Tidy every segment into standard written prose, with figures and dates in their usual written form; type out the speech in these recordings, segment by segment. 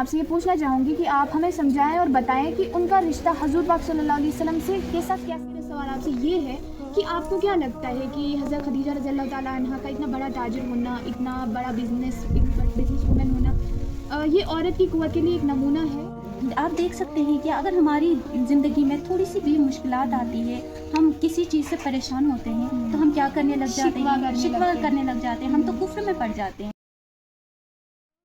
آپ سے یہ پوچھنا چاہوں گی کہ آپ ہمیں سمجھائیں اور بتائیں کہ ان کا رشتہ حضور پاک صلی اللہ علیہ وسلم سے کیسا کیا. میرا سوال آپ سے یہ ہے کہ آپ کو کیا لگتا ہے کہ حضرت خدیجہ رضی اللہ تعالیٰ عنہ کا اتنا بڑا تاجر ہونا، اتنا بڑا بزنس وومن ہونا، یہ عورت کی قوت کے لیے ایک نمونہ ہے؟ آپ دیکھ سکتے ہیں کہ اگر ہماری زندگی میں تھوڑی سی بھی مشکلات آتی ہے، ہم کسی چیز سے پریشان ہوتے ہیں تو ہم کیا کرنے لگ جاتے ہیں؟ شکوہ کرنے لگ جاتے ہیں، ہم تو کفر میں پڑ جاتے ہیں.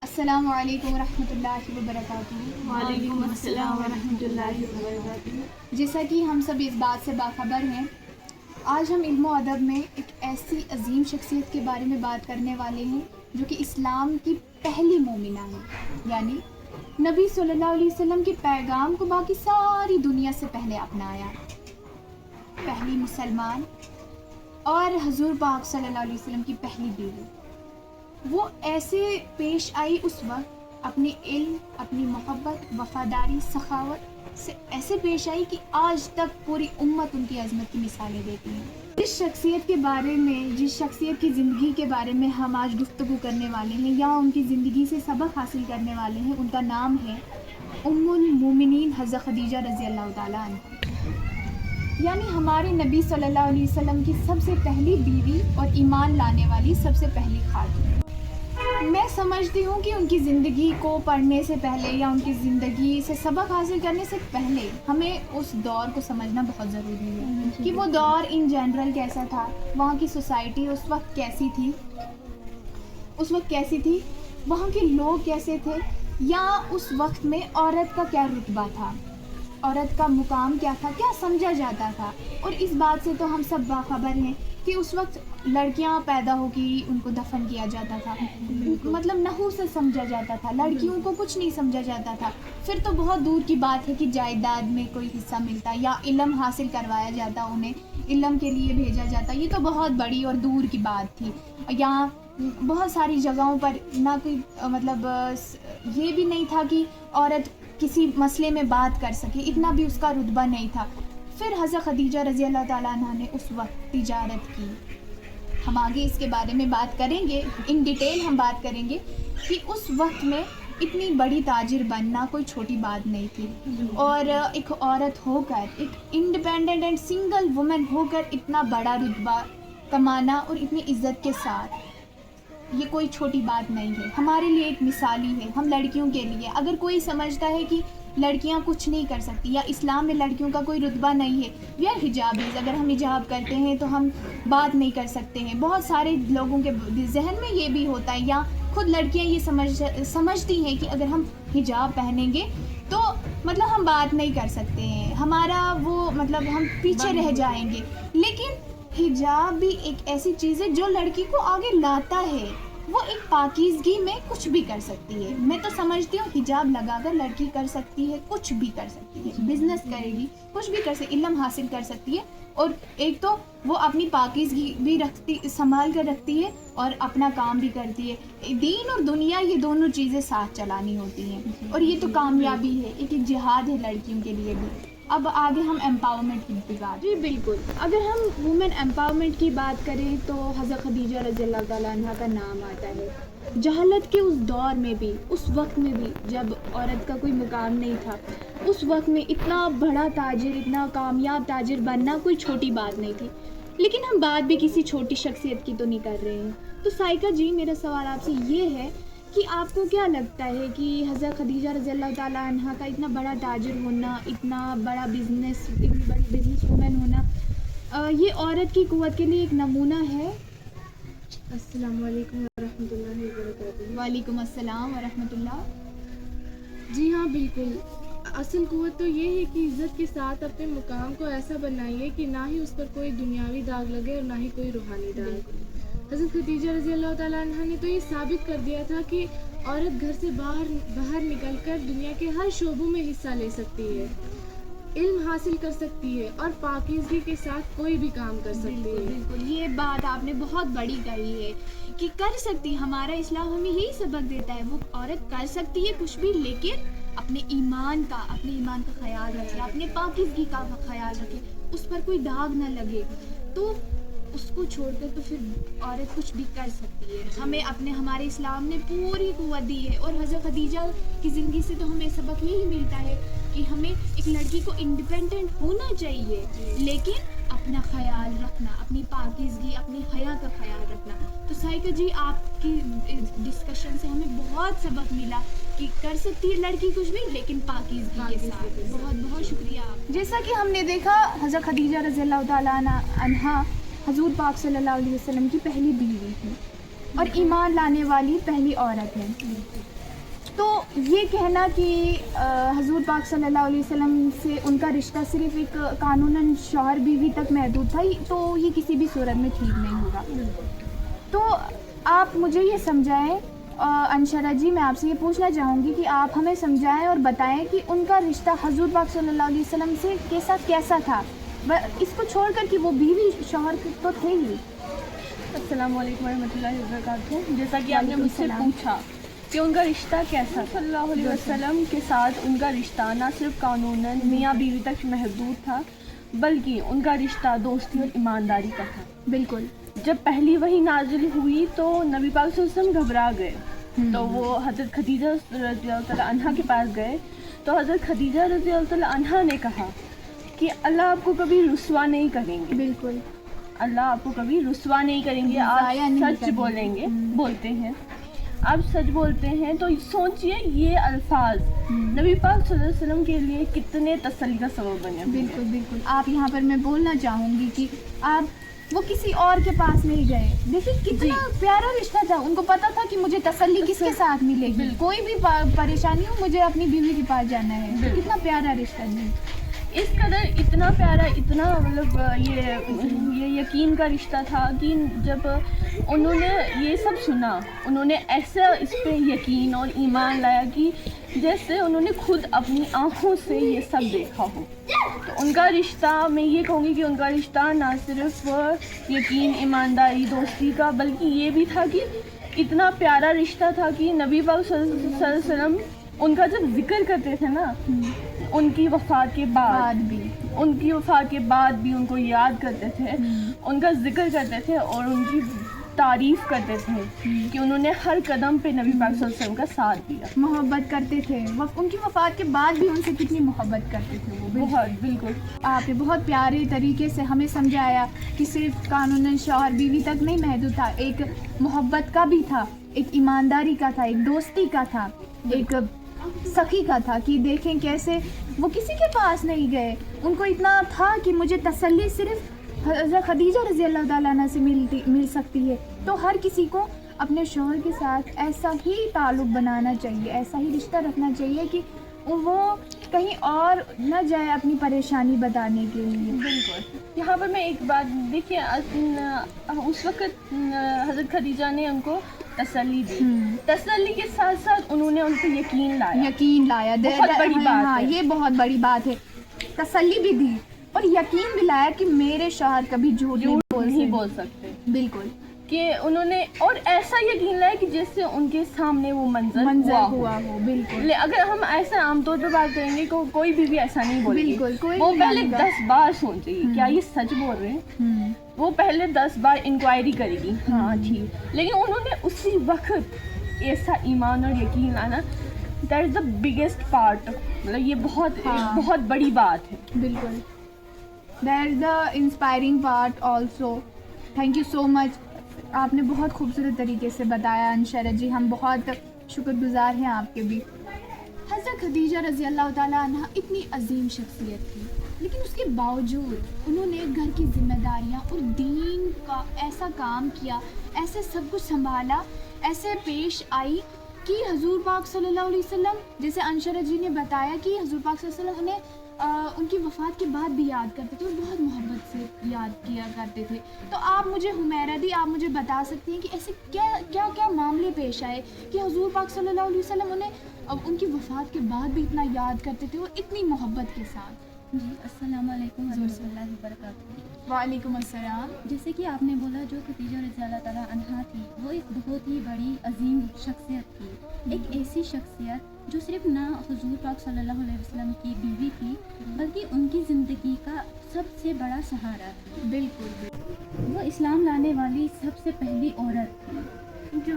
السلام علیکم ورحمۃ اللہ وبرکاتہ. وعلیکم السلام ورحمۃ اللہ وبرکاتہ. جیسا کہ ہم سب اس بات سے باخبر ہیں، آج ہم علم و ادب میں ایک ایسی عظیم شخصیت کے بارے میں بات کرنے والے ہیں جو کہ اسلام کی پہلی مومنہ ہے، یعنی نبی صلی اللہ علیہ وسلم کے پیغام کو باقی ساری دنیا سے پہلے اپنایا، پہلی مسلمان اور حضور پاک صلی اللہ علیہ وسلم کی پہلی بیوی. وہ ایسے پیش آئی اس وقت، اپنے علم، اپنی محبت، وفاداری، سخاوت سے ایسے پیش آئی کہ آج تک پوری امت ان کی عظمت کی مثالیں دیتی ہے. جس شخصیت کے بارے میں، جس شخصیت کی زندگی کے بارے میں ہم آج گفتگو کرنے والے ہیں یا ان کی زندگی سے سبق حاصل کرنے والے ہیں، ان کا نام ہے ام المومنین حضرت خدیجہ رضی اللہ تعالیٰ عنہ، یعنی ہمارے نبی صلی اللہ علیہ وسلم کی سب سے پہلی بیوی اور ایمان لانے والی سب سے پہلی خاتون. میں سمجھتی ہوں کہ ان کی زندگی کو پڑھنے سے پہلے یا ان کی زندگی سے سبق حاصل کرنے سے پہلے ہمیں اس دور کو سمجھنا بہت ضروری ہے کہ وہ دور ان جنرل کیسا تھا، وہاں کی سوسائٹی اس وقت کیسی تھی، وہاں کے لوگ کیسے تھے، یا اس وقت میں عورت کا کیا رتبہ تھا، عورت کا مقام کیا تھا، کیا سمجھا جاتا تھا. اور اس بات سے تو ہم سب باخبر ہیں کہ اس وقت لڑکیاں پیدا ہو کے ان کو دفن کیا جاتا تھا، مطلب نحو سے سمجھا جاتا تھا، لڑکیوں کو کچھ نہیں سمجھا جاتا تھا. پھر تو بہت دور کی بات ہے کہ جائیداد میں کوئی حصہ ملتا یا علم حاصل کروایا جاتا، انہیں علم کے لیے بھیجا جاتا. یہ تو بہت بڑی اور دور کی بات تھی. یہاں بہت ساری جگہوں پر نہ کوئی مطلب یہ بھی نہیں تھا کہ عورت کسی مسئلے میں بات کر سکے، اتنا بھی اس کا رتبہ نہیں تھا. پھر حضرت خدیجہ رضی اللہ تعالیٰ عنہ نے اس وقت تجارت کی. ہم آگے اس کے بارے میں بات کریں گے، ان ڈیٹیل ہم بات کریں گے کہ اس وقت میں اتنی بڑی تاجر بننا کوئی چھوٹی بات نہیں تھی، اور ایک عورت ہو کر، ایک انڈیپینڈنٹ اینڈ سنگل وومن ہو کر اتنا بڑا رتبہ کمانا اور اتنی عزت کے ساتھ، یہ کوئی چھوٹی بات نہیں ہے. ہمارے لیے ایک مثالی ہے، ہم لڑکیوں کے لیے. اگر کوئی سمجھتا ہے کہ لڑکیاں کچھ نہیں کر سکتی یا اسلام میں لڑکیوں کا کوئی رتبہ نہیں ہے، یا حجابیز، اگر ہم حجاب کرتے ہیں تو ہم بات نہیں کر سکتے ہیں، بہت سارے لوگوں کے ذہن میں یہ بھی ہوتا ہے، یا خود لڑکیاں یہ سمجھتی ہیں کہ اگر ہم حجاب پہنیں گے تو مطلب ہم بات نہیں کر سکتے ہیں، ہمارا وہ مطلب ہم پیچھے رہ جائیں گے. لیکن حجاب بھی ایک ایسی چیز ہے جو لڑکی کو آگے لاتا ہے، وہ ایک پاکیزگی میں کچھ بھی کر سکتی ہے. میں تو سمجھتی ہوں حجاب لگا کر لڑکی کر سکتی ہے، کچھ بھی کر سکتی ہے، بزنس کرے گی، کچھ بھی کر سکتی، علم حاصل کر سکتی ہے، اور ایک تو وہ اپنی پاکیزگی بھی سنبھال کر رکھتی ہے اور اپنا کام بھی کرتی ہے. دین اور دنیا یہ دونوں چیزیں ساتھ چلانی ہوتی ہیں، اور یہ تو کامیابی ہے، ایک جہاد ہے لڑکیوں کے لیے بھی. اب آگے ہم امپاورمنٹ کی بات. جی بالکل، اگر ہم وومن امپاورمنٹ کی بات کریں تو حضرت خدیجہ رضی اللہ تعالیٰ عنہ کا نام آتا ہے. جہالت کے اس دور میں بھی، اس وقت میں بھی جب عورت کا کوئی مقام نہیں تھا، اس وقت میں اتنا بڑا تاجر، اتنا کامیاب تاجر بننا کوئی چھوٹی بات نہیں تھی. لیکن ہم بات بھی کسی چھوٹی شخصیت کی تو نہیں کر رہے ہیں. تو سائقہ جی، میرا سوال آپ سے یہ ہے کہ آپ کو کیا لگتا ہے کہ حضرت خدیجہ رضی اللہ تعالیٰ عنہ کا اتنا بڑا تاجر ہونا، اتنا بڑا بزنس، اتنی بڑی بزنس وومن ہونا، یہ عورت کی قوت کے لیے ایک نمونہ ہے؟ السلام علیکم ورحمۃ اللہ وبرکاتہ. وعلیکم السلام ورحمۃ اللہ. جی ہاں بالکل، اصل قوت تو یہ ہے کہ عزت کے ساتھ اپنے مقام کو ایسا بنائیے کہ نہ ہی اس پر کوئی دنیاوی داغ لگے اور نہ ہی کوئی روحانی داغ. حضرت خدیجہ رضی اللہ تعالیٰ عنہ نے تو یہ ثابت کر دیا تھا کہ عورت گھر سے باہر نکل کر دنیا کے ہر شعبوں میں حصہ لے سکتی ہے، علم حاصل کر سکتی ہے اور پاکیزگی کے ساتھ کوئی بھی کام کر سکتی ہے. بالکل، یہ بات آپ نے بہت بڑی کہی ہے کہ کر سکتی. ہمارا اسلام ہمیں یہی سبق دیتا ہے، وہ عورت کر سکتی ہے کچھ بھی، لیکن اپنے ایمان کا خیال رکھے، اپنے پاکیزگی کا خیال رکھے، اس پر کوئی داغ نہ لگے. تو اس کو چھوڑ کر تو پھر عورت کچھ بھی کر سکتی ہے. ہمیں ہمارے اسلام نے پوری قوت دی ہے, اور حضرت خدیجہ کی زندگی سے تو ہمیں سبق یہی ملتا ہے کہ ہمیں ایک لڑکی کو انڈیپینڈنٹ ہونا چاہیے, لیکن اپنا خیال رکھنا, اپنی پاکیزگی, اپنی حیا کا خیال رکھنا. تو سائیکہ جی, آپ کی ڈسکشن سے ہمیں بہت سبق ملا کہ کر سکتی ہے لڑکی کچھ بھی, لیکن پاکیزگی کے ساتھ. بہت بہت شکریہ آپ. جیسا کہ ہم نے دیکھا, حضرت خدیجہ رضی اللہ تعالیٰ عنہا حضور پاک صلی اللہ علیہ وسلم کی پہلی بیوی تھی اور ایمان لانے والی پہلی عورت ہے. تو یہ کہنا کہ حضور پاک صلی اللہ علیہ وسلم سے ان کا رشتہ صرف ایک قانوناً شوہر بیوی تک محدود تھا, تو یہ کسی بھی صورت میں ٹھیک نہیں ہوگا. تو آپ مجھے یہ سمجھائیں, انشرہ جی, میں آپ سے یہ پوچھنا چاہوں گی کہ آپ ہمیں سمجھائیں اور بتائیں کہ ان کا رشتہ حضور پاک صلی اللہ علیہ وسلم سے کے ساتھ کیسا تھا, اس کو چھوڑ کر کہ وہ بیوی شوہر تو تھے ہی. السلام علیکم ورحمۃ اللہ وبرکاتہ. جیسا کہ آپ نے مجھ سے پوچھا کہ ان کا رشتہ کیسا, صلی اللہ علیہ وسلم کے ساتھ ان کا رشتہ نہ صرف قانوناً میاں بیوی تک محدود تھا, بلکہ ان کا رشتہ دوستی اور ایمانداری کا تھا. بالکل. جب پہلی وحی نازل ہوئی تو نبی پاک صلی اللہ علیہ وسلم گھبرا گئے, تو وہ حضرت خدیجہ رضی اللہ تعالیٰ عنہا کے پاس گئے. تو حضرت خدیجہ رضی اللہ تعالیٰ عنہا نے کہا کہ اللہ آپ کو کبھی رسوا نہیں کریں گے. بالکل. اللہ آپ کو کبھی رسوا نہیں کریں گے, آپ سچ بولیں گے, بولتے ہیں, آپ سچ بولتے ہیں. تو سوچئے یہ الفاظ نبی پاک صلی اللہ علیہ وسلم کے لیے کتنے تسلی کا سبب بنے. بالکل بالکل. آپ یہاں پر میں بولنا چاہوں گی کہ آپ وہ کسی اور کے پاس نہیں گئے. دیکھیں کتنا پیارا رشتہ تھا, ان کو پتا تھا کہ مجھے تسلی کس کے ساتھ ملے گی, کوئی بھی پریشانی ہو مجھے اپنی بیوی کے پاس جانا ہے. کتنا پیارا رشتہ جی. اس قدر اتنا پیارا, اتنا مطلب یہ یقین کا رشتہ تھا کہ جب انہوں نے یہ سب سنا, انہوں نے ایسا اس پہ یقین اور ایمان لایا کہ جیسے انہوں نے خود اپنی آنکھوں سے یہ سب دیکھا ہو. تو ان کا رشتہ, میں یہ کہوں گی کہ ان کا رشتہ نہ صرف یقین, ایمانداری, دوستی کا, بلکہ یہ بھی تھا کہ اتنا پیارا رشتہ تھا کہ نبی پاک صلی اللہ علیہ وسلم ان کا جب ذکر کرتے تھے نا, ان کی وفات کے بعد بھی ان کو یاد کرتے تھے, ان کا ذکر کرتے تھے اور ان کی تعریف کرتے تھے کہ انہوں نے ہر قدم پہ نبی پاک صلی اللہ علیہ وسلم کا ساتھ دیا. محبت کرتے تھے, ان کی وفات کے بعد بھی ان سے کتنی محبت کرتے تھے وہ. بہت. بالکل. آپ نے بہت پیارے طریقے سے ہمیں سمجھایا کہ صرف قانوناً شوہر بیوی تک نہیں محدود تھا, ایک محبت کا بھی تھا, ایک ایمانداری کا تھا, ایک دوستی کا تھا, ایک سخی کا تھا. کہ دیکھیں کیسے وہ کسی کے پاس نہیں گئے, ان کو اتنا تھا کہ مجھے تسلی صرف حضرت خدیجہ رضی اللہ تعالیٰ عنہ سے مل سکتی ہے. تو ہر کسی کو اپنے شوہر کے ساتھ ایسا ہی تعلق بنانا چاہیے, ایسا ہی رشتہ رکھنا چاہیے کہ وہ کہیں اور نہ جائے اپنی پریشانی بتانے کے لیے. بالکل. یہاں پر میں ایک بات دیکھیے, اس وقت حضرت خدیجہ نے ان کو تسلی دی, تسلی کے ساتھ ساتھ انہوں نے ان کو یقین لایا. بہت بڑی بات ہے. یہ بہت بڑی بات ہے. تسلی بھی دی اور یقین بھی لایا کہ میرے شوہر کبھی جھوٹ نہیں بول سکتے. بالکل. کہ انہوں نے اور ایسا یقین لایا کہ جس سے ان کے سامنے وہ منظر ہوا ہو. بالکل. اگر ہم ایسا عام طور پہ بات کریں گے کوئی بھی ایسا نہیں بولے گی. بالکل. وہ پہلے 10 بار سوچے گی کیا یہ سچ بول رہے ہیں, وہ پہلے 10 بار انکوائری کرے گی, ہاں ٹھیک. لیکن انہوں نے اسی وقت ایسا ایمان اور یقین لانا, that is the biggest part. مطلب یہ بہت بڑی بات ہے. بالکل. That is the inspiring part also. Thank you so much. آپ نے بہت خوبصورت طریقے سے بتایا انشرہ جی, ہم بہت شکر گزار ہیں آپ کے بھی. حضرت خدیجہ رضی اللہ تعالیٰ عنہ اتنی عظیم شخصیت تھی, لیکن اس کے باوجود انہوں نے گھر کی ذمہ داریاں اور دین کا ایسا کام کیا, ایسے سب کچھ سنبھالا, ایسے پیش آئی کہ حضور پاک صلی اللہ علیہ وسلم, جیسے انشرہ جی نے بتایا کہ حضور پاک صلی اللہ علیہ وسلم انہیں ان کی وفات کے بعد بھی یاد کرتے تھے اور بہت محبت سے یاد کیا کرتے تھے. تو آپ مجھے حمیرہ دی, آپ مجھے بتا سکتی ہیں کہ ایسے کیا معاملے پیش آئے کہ حضور پاک صلی اللہ علیہ وسلم انہیں ان کی وفات کے بعد بھی اتنا یاد کرتے تھے اور اتنی محبت کے ساتھ. جی السلام علیکم ورحمۃ اللہ وبرکاتہ. وعلیکم السلام. جیسے کہ آپ نے بولا جو خدیجہ رضی اللہ تعالیٰ عنہا تھی وہ ایک بہت ہی بڑی عظیم شخصیت تھی, ایک ایسی شخصیت جو صرف نہ حضور پاک صلی اللہ علیہ وسلم کی بیوی تھی بلکہ ان کی زندگی کا سب سے بڑا سہارا تھی. بالکل. وہ اسلام لانے والی سب سے پہلی عورت تھی.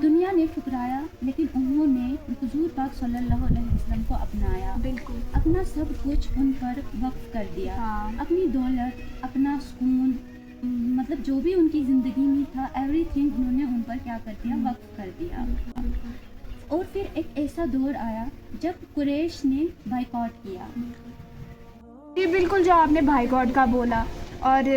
دنیا نے ٹھکرایا لیکن انہوں نے حضور پاک صلی اللہ علیہ وسلم کو اپنایا. بالکل. اپنا سب کچھ ان پر وقف کر دیا. ہاں. اپنی دولت، اپنا سکون، مطلب جو بھی ان کی زندگی میں تھا ایوری تھنگ انہوں نے ان پر کیا کر دیا، وقف کر دیا. اور پھر ایک ایسا دور آیا جب قریش نے بائیکاٹ کیا. یہ بالکل جو آپ نے بائیکاٹ کا بولا، اور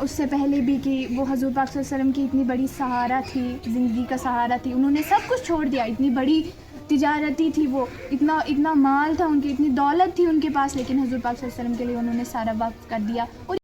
اس سے پہلے بھی کہ وہ حضور پاک صلی اللہ علیہ وسلم کی اتنی بڑی سہارا تھی، زندگی کا سہارا تھی، انہوں نے سب کچھ چھوڑ دیا. اتنی بڑی تجارتی تھی وہ، اتنا مال تھا ان کی، اتنی دولت تھی ان کے پاس، لیکن حضور پاک صلی اللہ علیہ وسلم کے لیے انہوں نے سارا وقف کر دیا. اور